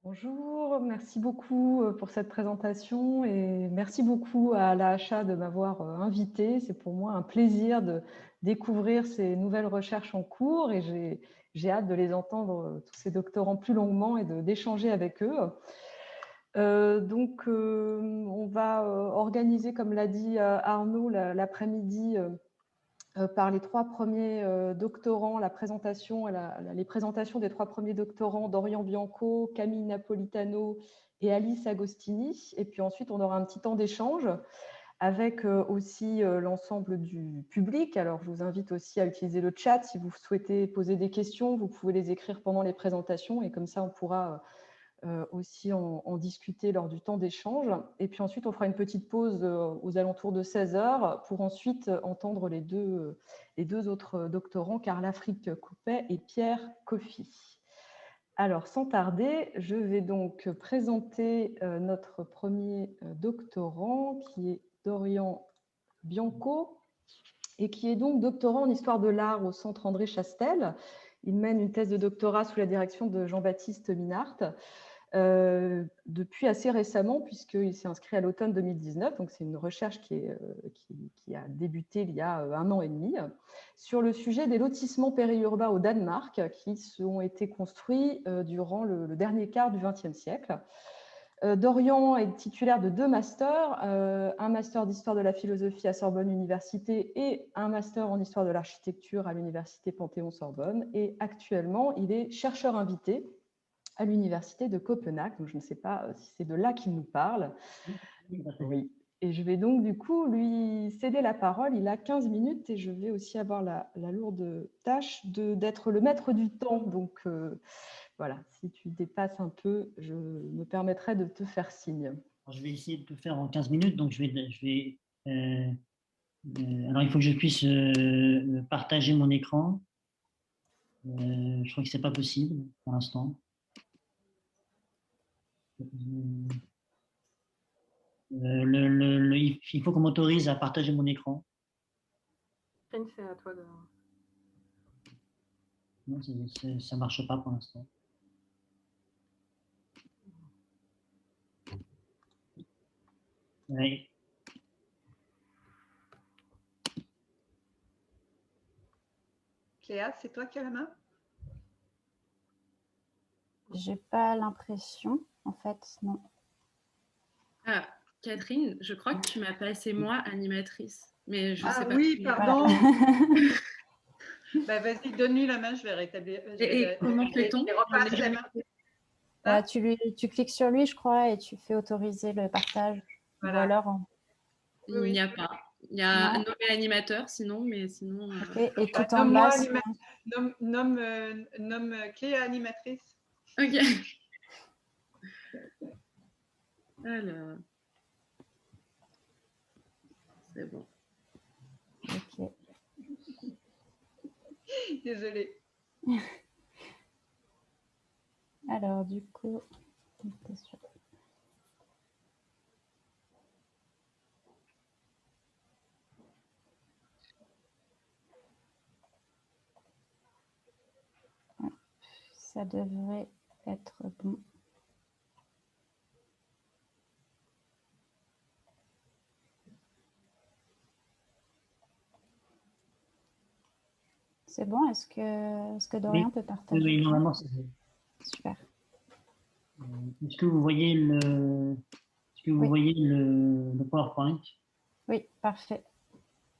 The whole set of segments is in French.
Bonjour, merci beaucoup pour cette présentation et merci beaucoup à l'AHA de m'avoir invitée. C'est pour moi un plaisir de découvrir ces nouvelles recherches en cours et j'ai hâte de les entendre, tous ces doctorants, plus longuement et d'échanger avec eux. On va organiser, comme l'a dit Arnaud, l'après-midi par les trois premiers doctorants, la présentation, les présentations des trois premiers doctorants, Dorian Bianco, Camille Napolitano et Alice Agostini. Et puis ensuite, on aura un petit temps d'échange avec aussi l'ensemble du public. Alors, je vous invite aussi à utiliser le chat. Si vous souhaitez poser des questions, vous pouvez les écrire pendant les présentations et comme ça, on pourra aussi en discuter lors du temps d'échange. Et puis ensuite, on fera une petite pause aux alentours de 16 heures pour ensuite entendre les deux autres doctorants, Carla Frick-Coupet et Pierre Coffy. Alors, sans tarder, je vais donc présenter notre premier doctorant, qui est Dorian Bianco, et qui est donc doctorant en histoire de l'art au Centre André Chastel. Il mène une thèse de doctorat sous la direction de Jean-Baptiste Minart. Depuis assez récemment, puisqu'il s'est inscrit à l'automne 2019. Donc, c'est une recherche qui a débuté il y a 1 an et demi sur le sujet des lotissements périurbains au Danemark qui ont été construits durant le dernier quart du XXe siècle. Dorian est titulaire de 2 masters, un master d'histoire de la philosophie à Sorbonne Université et un master en histoire de l'architecture à l'université Panthéon-Sorbonne. Et actuellement, il est chercheur invité à l'université de Copenhague. Donc, je ne sais pas si c'est de là qu'il nous parle. Oui. Et je vais donc du coup lui céder la parole. Il a 15 minutes et je vais aussi avoir la lourde tâche d'être le maître du temps. Donc voilà, si tu dépasses un peu, je me permettrai de te faire signe. Alors, je vais essayer de te faire en 15 minutes. Donc, alors, il faut que je puisse partager mon écran. Je crois que ce n'est pas possible pour l'instant. Il faut qu'on m'autorise à partager mon écran. C'est à toi de... Non, ça ne marche pas pour l'instant. Ouais. Cléa, c'est toi qui as la main? J'ai pas l'impression, en fait, non. Ah, Catherine, je crois que tu m'as passé moi animatrice, mais je sais pas. Oui, pardon. Bah, vas-y, donne-lui la main, je vais rétablir. Et comment fait-on? Tu cliques sur lui, je crois, et tu fais autoriser le partage. Voilà. Ou alors, il n'y a pas. Il y a nommé animateur, sinon, mais sinon. Okay. Et tout en bas. Nomme Cléa animatrice. Ok. Alors. C'est bon. Ok. Désolée. Alors, du coup, ça devrait être bon. C'est bon? Est-ce que Dorian peut partager? Oui, normalement, c'est bon. Super. Est-ce que vous voyez le PowerPoint? Oui, parfait.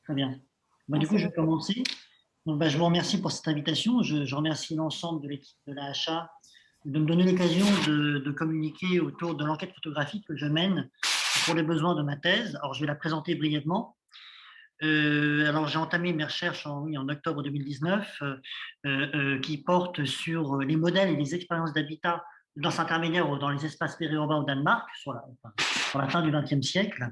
Très bien. Du coup, je vais commencer. Donc, je vous remercie pour cette invitation. Je remercie l'ensemble de l'équipe de l'AHA de me donner l'occasion de communiquer autour de l'enquête photographique que je mène pour les besoins de ma thèse. Alors, je vais la présenter brièvement. Alors, j'ai entamé mes recherches en octobre 2019 qui portent sur les modèles et les expériences d'habitat dans intermédiaire dans les espaces périurbains au Danemark sur la fin du XXe siècle.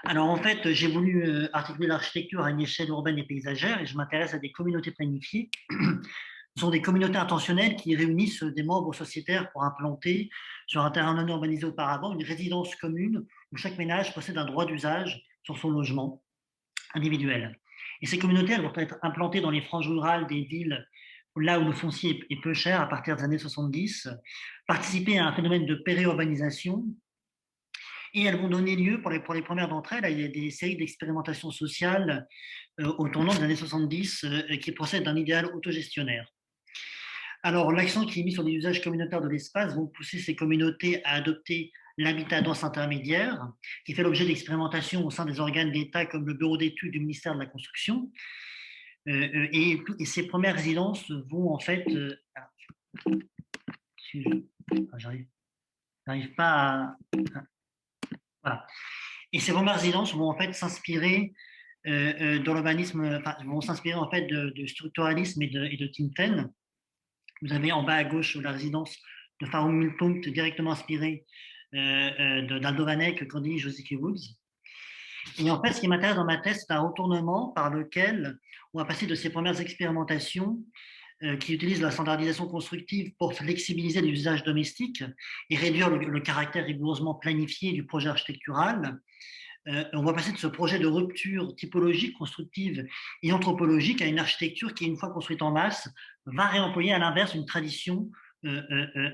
Alors, en fait, j'ai voulu articuler l'architecture à une échelle urbaine et paysagère et je m'intéresse à des communautés planifiées. Ce sont des communautés intentionnelles qui réunissent des membres sociétaires pour implanter sur un terrain non urbanisé auparavant une résidence commune où chaque ménage possède un droit d'usage sur son logement individuel. Et ces communautés, elles vont être implantées dans les franges rurales des villes là où le foncier est peu cher à partir des années 70, participer à un phénomène de périurbanisation. Et elles vont donner lieu, pour les premières d'entre elles, à des séries d'expérimentations sociales au tournant des années 70 qui procèdent d'un idéal autogestionnaire. Alors, l'accent qui est mis sur les usages communautaires de l'espace vont pousser ces communautés à adopter l'habitat dense intermédiaire, qui fait l'objet d'expérimentations au sein des organes d'État comme le bureau d'études du ministère de la Construction. Et ces premières résidences vont en fait... j'arrive pas à... Voilà. Et ces premières résidences vont en fait s'inspirer dans l'urbanisme, vont s'inspirer en fait de structuralisme et de think tank. Vous avez en bas à gauche la résidence de Farouk Milpunkt, directement inspirée d'Aldo Van Eyck, Candy, Joseph Woods. Et en fait, ce qui m'intéresse dans ma thèse, c'est un retournement par lequel on va passer de ces premières expérimentations qui utilisent la standardisation constructive pour flexibiliser les usages domestiques et réduire le caractère rigoureusement planifié du projet architectural. On va passer de ce projet de rupture typologique, constructive et anthropologique à une architecture qui, une fois construite en masse, va réemployer à l'inverse une tradition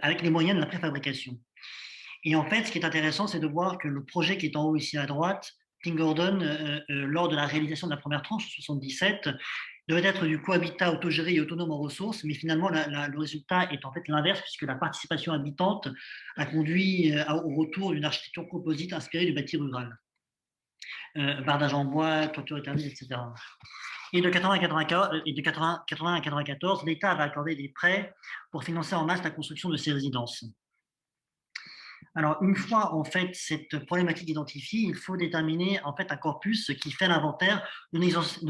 avec les moyens de la préfabrication. Et en fait, ce qui est intéressant, c'est de voir que le projet qui est en haut ici à droite, Tim Gordon, lors de la réalisation de la première tranche en 1977, devait être du cohabitat autogéré et autonome en ressources, mais finalement, le résultat est en fait l'inverse, puisque la participation habitante a conduit au retour d'une architecture composite inspirée du bâti rural. Bardage en bois, toiture éternelle, etc. Et de 80 à 94, l'État va accorder des prêts pour financer en masse la construction de ces résidences. Alors, une fois en fait cette problématique identifiée, il faut déterminer en fait un corpus qui fait l'inventaire non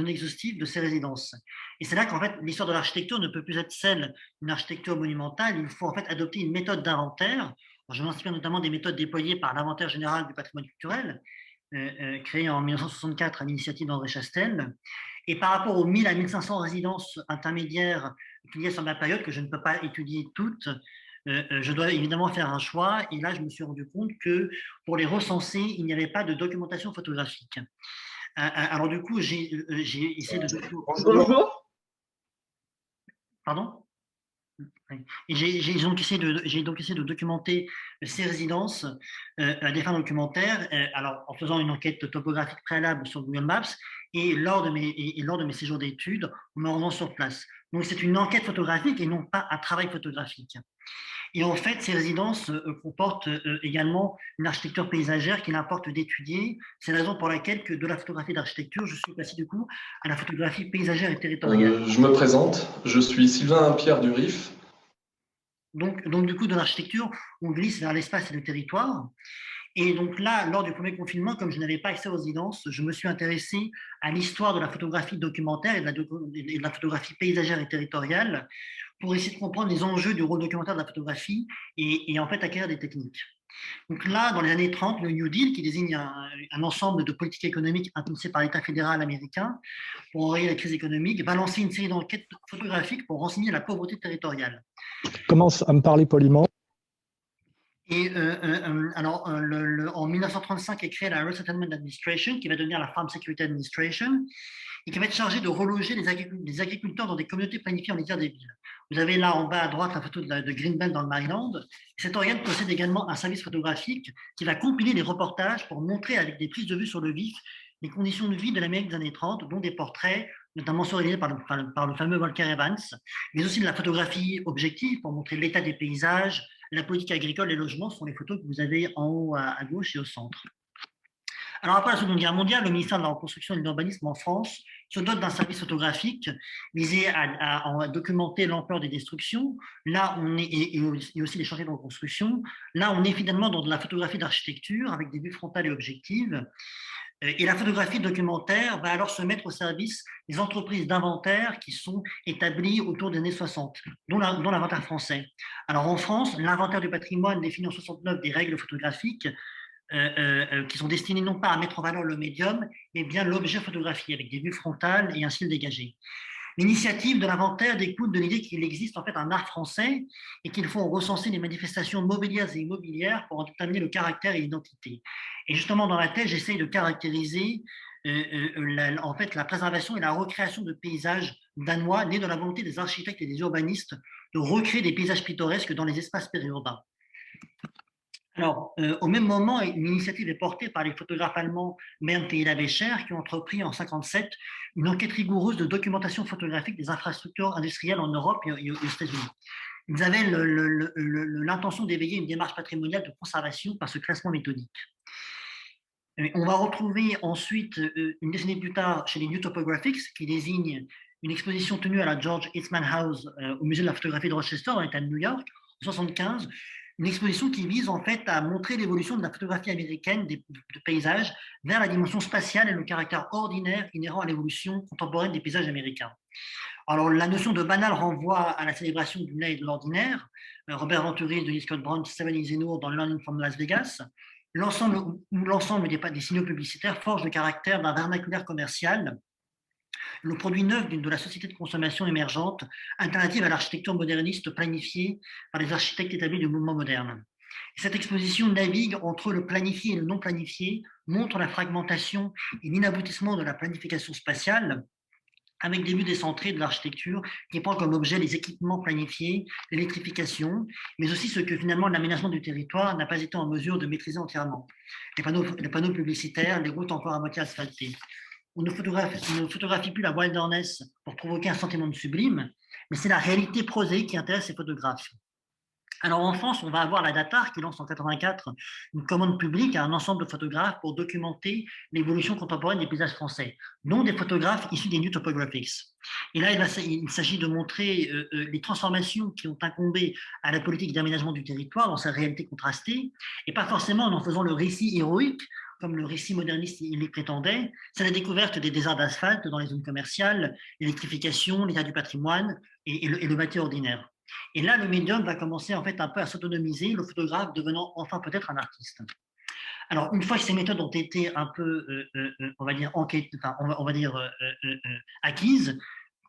exhaustif de ces résidences. Et c'est là qu'en fait l'histoire de l'architecture ne peut plus être celle d'une architecture monumentale. Il faut en fait adopter une méthode d'inventaire. Je m'inspire notamment des méthodes déployées par l'Inventaire général du patrimoine culturel, créé en 1964 à l'initiative d'André Chastel. Et par rapport aux 1000 à 1500 résidences intermédiaires qu'il y a sur ma période, que je ne peux pas étudier toutes, je dois évidemment faire un choix. Et là, je me suis rendu compte que pour les recenser, il n'y avait pas de documentation photographique. Alors du coup, j'ai essayé de... Bonjour. Pardon ? Et j'ai donc essayé de documenter ces résidences à des fins documentaires, alors en faisant une enquête topographique préalable sur Google Maps et lors de mes séjours d'études, en me rendant sur place. Donc c'est une enquête photographique et non pas un travail photographique. Et en fait, ces résidences comportent également une architecture paysagère qu'il importe d'étudier. C'est la raison pour laquelle que de la photographie d'architecture, je suis passé du coup à la photographie paysagère et territoriale. Je me présente, je suis Sylvain Pierre Durif. Donc, du coup, de l'architecture, on glisse vers l'espace et le territoire. Et donc là, lors du premier confinement, comme je n'avais pas accès aux résidences, je me suis intéressé à l'histoire de la photographie documentaire et de la photographie paysagère et territoriale pour essayer de comprendre les enjeux du rôle documentaire de la photographie et en fait acquérir des techniques. Donc là, dans les années 30, le New Deal, qui désigne un ensemble de politiques économiques impulsées par l'État fédéral américain pour enrayer la crise économique, va lancer une série d'enquêtes photographiques pour renseigner la pauvreté territoriale. Commence à me parler poliment. Et en 1935 est créée la Resettlement Administration, qui va devenir la Farm Security Administration, et qui va être chargée de reloger les agriculteurs dans des communautés planifiées en lisière des villes. Vous avez là en bas à droite la photo de Greenbelt dans le Maryland. Cet organe possède également un service photographique qui va compiler les reportages pour montrer avec des prises de vue sur le vif les conditions de vie de l'Amérique des années 30, dont des portraits, notamment surveillés par le fameux Walker Evans, mais aussi de la photographie objective pour montrer l'état des paysages, la politique agricole, les logements sont les photos que vous avez en haut à gauche et au centre. Alors après la Seconde Guerre mondiale, le ministère de la Reconstruction et de l'Urbanisme en France se dote d'un service photographique visé à documenter l'ampleur des destructions. Là, on est, et aussi les chantiers de reconstruction. Là, on est finalement dans de la photographie d'architecture avec des vues frontales et objectives. Et la photographie documentaire va alors se mettre au service des entreprises d'inventaire qui sont établies autour des années 60, dont l'inventaire français. Alors en France, l'inventaire du patrimoine définit en 69 des règles photographiques qui sont destinées non pas à mettre en valeur le médium, mais bien l'objet photographié avec des vues frontales et un style dégagé. L'initiative de l'inventaire découle de l'idée qu'il existe en fait un art français et qu'il faut recenser les manifestations mobilières et immobilières pour en déterminer le caractère et l'identité. Et justement, dans la thèse, j'essaye de caractériser en fait, la préservation et la recréation de paysages danois nés de la volonté des architectes et des urbanistes de recréer des paysages pittoresques dans les espaces périurbains. Alors, au même moment, une initiative est portée par les photographes allemands Bernd et Ella Becher qui ont entrepris en 1957 une enquête rigoureuse de documentation photographique des infrastructures industrielles en Europe et aux États-Unis. Ils avaient l'intention d'éveiller une démarche patrimoniale de conservation par ce classement méthodique. On va retrouver ensuite, une décennie plus tard, chez les New Topographics, qui désigne une exposition tenue à la George Eastman House au musée de la photographie de Rochester, dans l'État de New York, en 1975, une exposition qui vise en fait à montrer l'évolution de la photographie américaine de paysages vers la dimension spatiale et le caractère ordinaire inhérent à l'évolution contemporaine des paysages américains. Alors, la notion de banal renvoie à la célébration du laid et de l'ordinaire. Robert Venturi, Denis Scott Brown, Steven Zenour dans Learning from Las Vegas. L'ensemble des signaux publicitaires forge le caractère d'un vernaculaire commercial, le produit neuf de la société de consommation émergente, alternative à l'architecture moderniste planifiée par les architectes établis du mouvement moderne. Cette exposition navigue entre le planifié et le non planifié, montre la fragmentation et l'inaboutissement de la planification spatiale, avec des vues décentrées de l'architecture qui prend comme objet les équipements planifiés, l'électrification, mais aussi ce que finalement l'aménagement du territoire n'a pas été en mesure de maîtriser entièrement. Les panneaux publicitaires, les routes encore à moitié asphaltées. On ne photographie plus la wilderness pour provoquer un sentiment de sublime, mais c'est la réalité prosaïque qui intéresse les photographes. Alors en France, on va avoir la Datar qui lance en 1984 une commande publique à un ensemble de photographes pour documenter l'évolution contemporaine des paysages français, dont des photographes issus des New Topographics. Et là, il s'agit de montrer les transformations qui ont incombé à la politique d'aménagement du territoire dans sa réalité contrastée, et pas forcément en faisant le récit héroïque, comme le récit moderniste il les prétendait. C'est la découverte des déserts d'asphalte dans les zones commerciales, l'électrification, l'état du patrimoine et le bâti ordinaire. Et là, le médium va commencer en fait un peu à s'autonomiser, le photographe devenant enfin peut-être un artiste. Alors, une fois que ces méthodes ont été un peu, on va dire, acquises,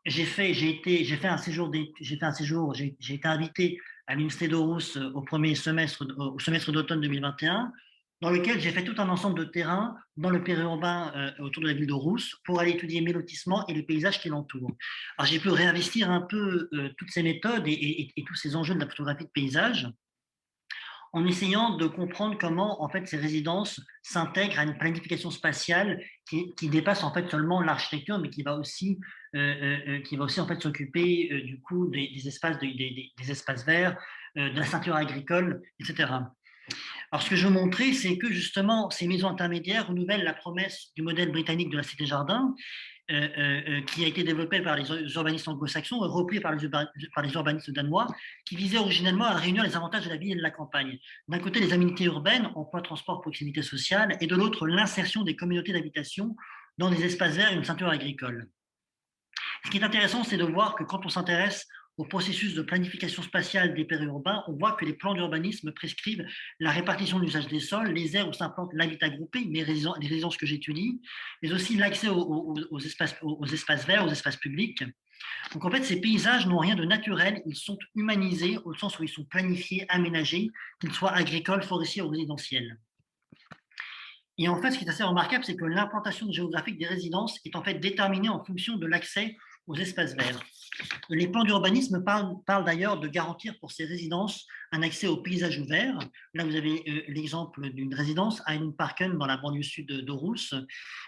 j'ai fait un séjour, j'ai été invité à l'Université d'Aarhus au semestre d'automne 2021, dans lequel j'ai fait tout un ensemble de terrains dans le périurbain autour de la ville d'Aarhus pour aller étudier mes lotissements et les paysages qui l'entourent. Alors j'ai pu réinvestir un peu toutes ces méthodes et tous ces enjeux de la photographie de paysage en essayant de comprendre comment en fait ces résidences s'intègrent à une planification spatiale qui dépasse en fait seulement l'architecture, mais qui va aussi en fait s'occuper du coup des espaces verts, de la ceinture agricole, etc. Alors, ce que je veux montrer, c'est que justement, ces maisons intermédiaires renouvellent la promesse du modèle britannique de la cité-jardin, qui a été développé par les urbanistes anglo-saxons et repris par les urbanistes danois, qui visait originellement à réunir les avantages de la ville et de la campagne. D'un côté, les aménités urbaines, emploi, transport, proximité sociale, et de l'autre, l'insertion des communautés d'habitation dans des espaces verts et une ceinture agricole. Ce qui est intéressant, c'est de voir que quand on s'intéresse au processus de planification spatiale des périurbains, on voit que les plans d'urbanisme prescrivent la répartition de l'usage des sols, les aires où s'implante l'habitat groupé, les résidences que j'étudie, mais aussi l'accès aux espaces verts, aux espaces publics. Donc en fait, ces paysages n'ont rien de naturel, ils sont humanisés au sens où ils sont planifiés, aménagés, qu'ils soient agricoles, forestiers ou résidentiels. Et en fait, ce qui est assez remarquable, c'est que l'implantation géographique des résidences est en fait déterminée en fonction de l'accès aux espaces verts. Les plans d'urbanisme parlent d'ailleurs de garantir pour ces résidences un accès aux paysages ouverts. Là, vous avez l'exemple d'une résidence à Parken dans la banlieue sud d'Aarhus,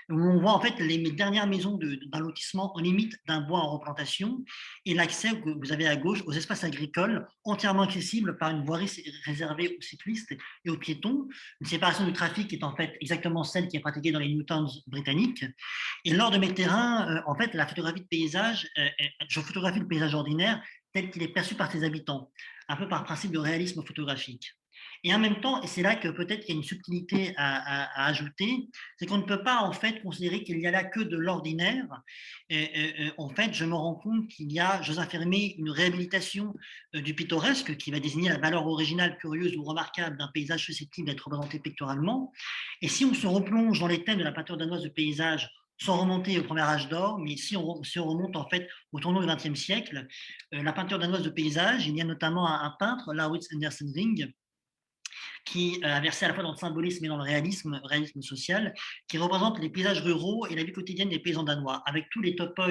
où on voit en fait les dernières maisons d'un lotissement en limite d'un bois en replantation et l'accès que vous avez à gauche aux espaces agricoles entièrement accessibles par une voirie réservée aux cyclistes et aux piétons. Une séparation du trafic est en fait exactement celle qui est pratiquée dans les New Towns britanniques. Et lors de mes terrains, en fait, la photographie de paysage, je photographie le paysage ordinaire tel qu'il est perçu par ses habitants, un peu par principe de réalisme photographique. Et en même temps, et c'est là que peut-être il y a une subtilité à ajouter, c'est qu'on ne peut pas en fait considérer qu'il y a là que de l'ordinaire. En fait, je me rends compte qu'il y a, j'ose affirmer, une réhabilitation du pittoresque qui va désigner la valeur originale, curieuse ou remarquable d'un paysage susceptible d'être représenté picturalement. Et si on se replonge dans les thèmes de la peinture danoise de paysage, sans remonter au premier âge d'or, mais si on remonte en fait au tournant du XXe siècle, la peinture danoise de paysage, il y a notamment un peintre, Lauritz Andersen Ring, qui a versé à la fois dans le symbolisme et dans le réalisme social, qui représente les paysages ruraux et la vie quotidienne des paysans danois, avec tous les topoi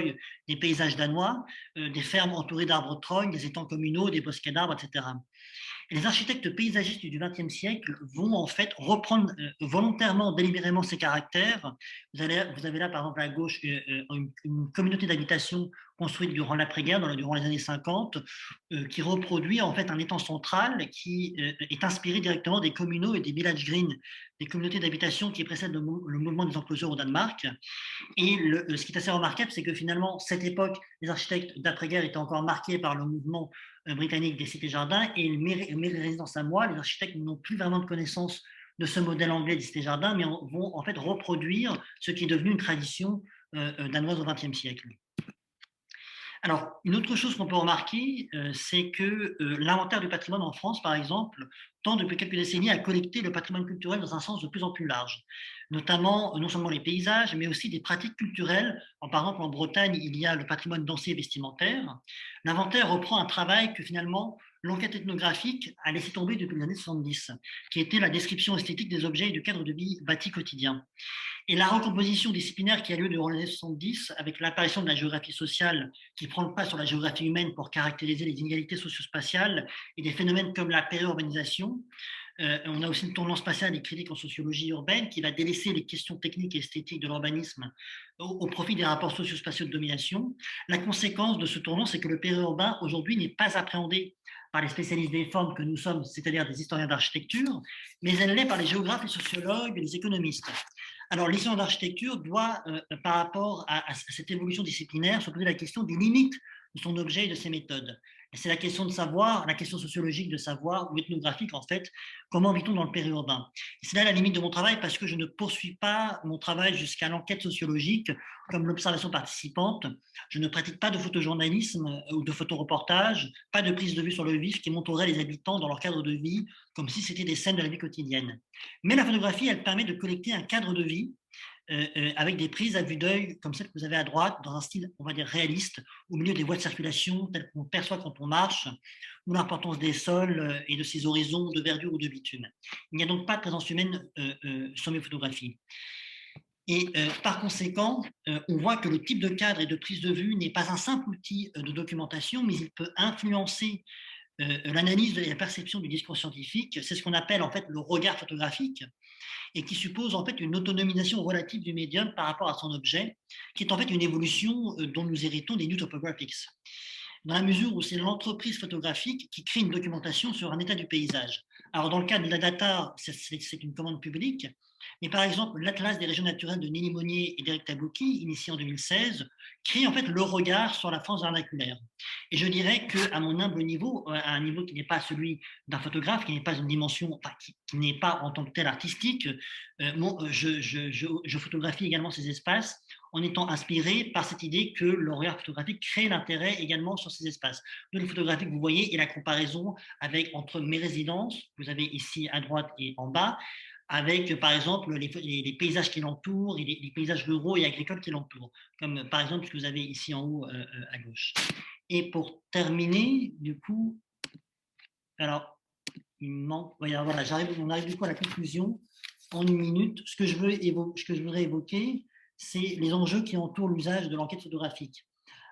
des paysages danois, des fermes entourées d'arbres de trogne, des étangs communaux, des bosquets d'arbres, etc. Et les architectes paysagistes du XXe siècle vont en fait reprendre volontairement, délibérément ces caractères. Vous avez là, par exemple, à gauche, une communauté d'habitation construite durant l'après-guerre, durant les années 50, qui reproduit en fait un étang central qui est inspiré directement des communaux et des village green, des communautés d'habitation qui précèdent le mouvement des enclosures au Danemark. Et ce qui est assez remarquable, c'est que finalement, cette époque, les architectes d'après-guerre étaient encore marqués par le mouvement britannique des cités-jardins, et mes résidences à moi, les architectes n'ont plus vraiment de connaissance de ce modèle anglais des cités-jardins, mais vont en fait reproduire ce qui est devenu une tradition danoise au XXe siècle. Alors, une autre chose qu'on peut remarquer, c'est que l'inventaire du patrimoine en France, par exemple, tend depuis quelques décennies à collecter le patrimoine culturel dans un sens de plus en plus large, notamment non seulement les paysages, mais aussi des pratiques culturelles. Par exemple, en Bretagne, il y a le patrimoine dancier et vestimentaire. L'inventaire reprend un travail que finalement l'enquête ethnographique a laissé tomber depuis les années 70, qui était la description esthétique des objets et du cadre de vie bâti quotidien. Et la recomposition disciplinaire qui a lieu durant les années 70, avec l'apparition de la géographie sociale qui prend le pas sur la géographie humaine pour caractériser les inégalités socio-spatiales et des phénomènes comme la périurbanisation. On a aussi le tournant spatial et critique en sociologie urbaine qui va délaisser les questions techniques et esthétiques de l'urbanisme au profit des rapports socio-spatiaux de domination. La conséquence de ce tournant, c'est que le périurbain aujourd'hui n'est pas appréhendé par les spécialistes des formes que nous sommes, c'est-à-dire des historiens d'architecture, mais elle l'est par les géographes, les sociologues, les économistes. Alors, l'histoire d'architecture doit, par rapport à cette évolution disciplinaire, se poser la question des limites de son objet et de ses méthodes. Et c'est la question de savoir, la question sociologique de savoir, ou ethnographique en fait, comment vit-on dans le périurbain. Et c'est là la limite de mon travail, parce que je ne poursuis pas mon travail jusqu'à l'enquête sociologique, comme l'observation participante. Je ne pratique pas de photojournalisme ou de photoreportage, pas de prise de vue sur le vif qui montrerait les habitants dans leur cadre de vie, comme si c'était des scènes de la vie quotidienne. Mais la photographie, elle permet de collecter un cadre de vie avec des prises à vue d'œil comme celle que vous avez à droite, dans un style, on va dire, réaliste, au milieu des voies de circulation telles qu'on perçoit quand on marche, ou l'importance des sols et de ces horizons de verdure ou de bitume. Il n'y a donc pas de présence humaine sur mes photographies. Et par conséquent, on voit que le type de cadre et de prise de vue n'est pas un simple outil de documentation, mais il peut influencer l'analyse de la perception du discours scientifique. C'est ce qu'on appelle en fait le regard photographique, et qui suppose en fait une autonomisation relative du médium par rapport à son objet, qui est en fait une évolution dont nous héritons des New Topographics, dans la mesure où c'est l'entreprise photographique qui crée une documentation sur un état du paysage. Alors dans le cas de la data, c'est une commande publique, mais par exemple l'Atlas des régions naturelles de Nelly Monnier et d'Éric Tabouki, initié en 2016, crée en fait le regard sur la France vernaculaire. Et je dirais qu'à mon humble niveau, à un niveau qui n'est pas celui d'un photographe, qui n'est pas une dimension, enfin, qui n'est pas en tant que tel artistique, je photographie également ces espaces en étant inspiré par cette idée que le regard photographique crée l'intérêt également sur ces espaces. De les photographies que vous voyez et la comparaison entre mes résidences, vous avez ici à droite et en bas, avec par exemple les paysages qui l'entourent et les paysages ruraux et agricoles qui l'entourent, comme par exemple ce que vous avez ici en haut à gauche. Et pour terminer, du coup, alors, il me manque, voilà, on arrive du coup à la conclusion en une minute. Ce que je voudrais évoquer, c'est les enjeux qui entourent l'usage de l'enquête photographique.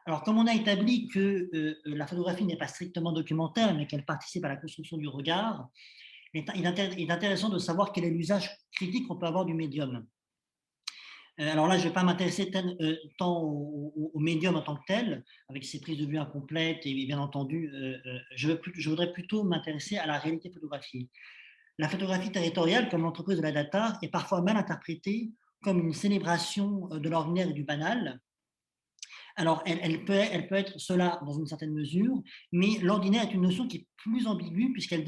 Alors, comme on a établi que la photographie n'est pas strictement documentaire, mais qu'elle participe à la construction du regard, il est intéressant de savoir quel est l'usage critique qu'on peut avoir du médium. Alors là, je ne vais pas m'intéresser tant au médium en tant que tel, avec ses prises de vue incomplètes, et bien entendu, je voudrais plutôt m'intéresser à la réalité photographique. La photographie territoriale, comme l'entreprise de la data, est parfois mal interprétée comme une célébration de l'ordinaire et du banal. Alors, elle peut être cela dans une certaine mesure, mais l'ordinaire est une notion qui est plus ambiguë puisqu'elle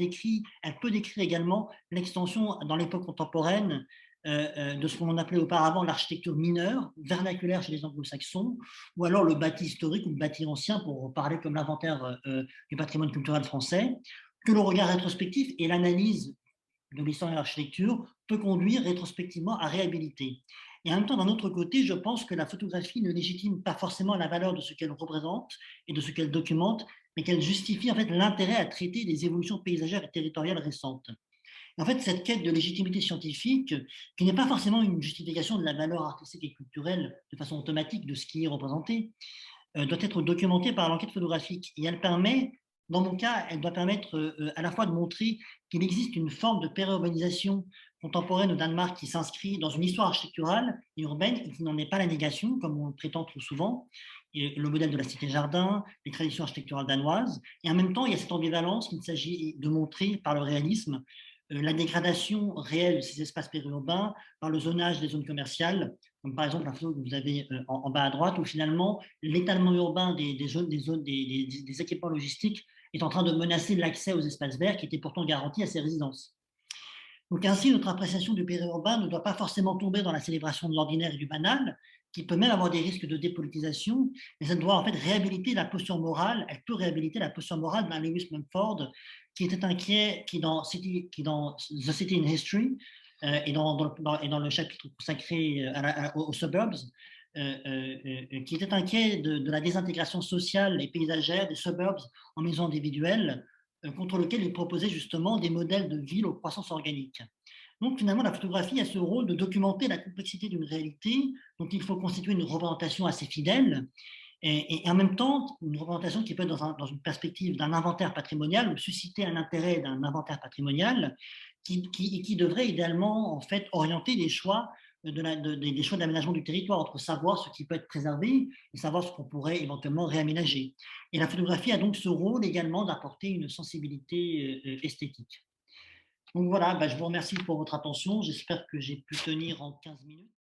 peut décrire également l'extension dans l'époque contemporaine de ce qu'on appelait auparavant l'architecture mineure, vernaculaire chez les anglo-saxons, ou alors le bâti historique ou le bâti ancien, pour parler comme l'inventaire du patrimoine culturel français, que le regard rétrospectif et l'analyse de l'histoire de l'architecture peut conduire rétrospectivement à réhabiliter. Et en même temps, d'un autre côté, je pense que la photographie ne légitime pas forcément la valeur de ce qu'elle représente et de ce qu'elle documente, mais qu'elle justifie en fait l'intérêt à traiter des évolutions paysagères et territoriales récentes. Et en fait, cette quête de légitimité scientifique, qui n'est pas forcément une justification de la valeur artistique et culturelle de façon automatique de ce qui est représenté, doit être documentée par l'enquête photographique. Et elle permet Dans mon cas, elle doit permettre à la fois de montrer qu'il existe une forme de périurbanisation contemporaine au Danemark qui s'inscrit dans une histoire architecturale et urbaine et qui n'en est pas la négation, comme on le prétend trop souvent, et le modèle de la cité-jardin, les traditions architecturales danoises. Et en même temps, il y a cette ambivalence qu'il s'agit de montrer par le réalisme la dégradation réelle de ces espaces périurbains par le zonage des zones commerciales, comme par exemple la photo que vous avez en bas à droite, où finalement l'étalement urbain des équipements logistiques est en train de menacer l'accès aux espaces verts qui étaient pourtant garantis à ces résidences. Donc ainsi, notre appréciation du périurbain ne doit pas forcément tomber dans la célébration de l'ordinaire et du banal, qui peut même avoir des risques de dépolitisation, mais elle doit en fait réhabiliter la posture morale, elle peut réhabiliter la posture morale d'un Lewis Mumford, qui était inquiet, qui dans The City in History, et dans le chapitre consacré aux suburbs, qui était inquiet de la désintégration sociale et paysagère des suburbs en maisons individuelles, contre lequel il proposait justement des modèles de ville aux croissances organiques. Donc finalement, la photographie a ce rôle de documenter la complexité d'une réalité dont il faut constituer une représentation assez fidèle, et en même temps, une représentation qui peut être dans une perspective d'un inventaire patrimonial ou susciter un intérêt d'un inventaire patrimonial qui devrait idéalement en fait orienter des choix des choix d'aménagement du territoire, entre savoir ce qui peut être préservé et savoir ce qu'on pourrait éventuellement réaménager. Et la photographie a donc ce rôle également d'apporter une sensibilité esthétique. Donc voilà, je vous remercie pour votre attention. J'espère que j'ai pu tenir en 15 minutes.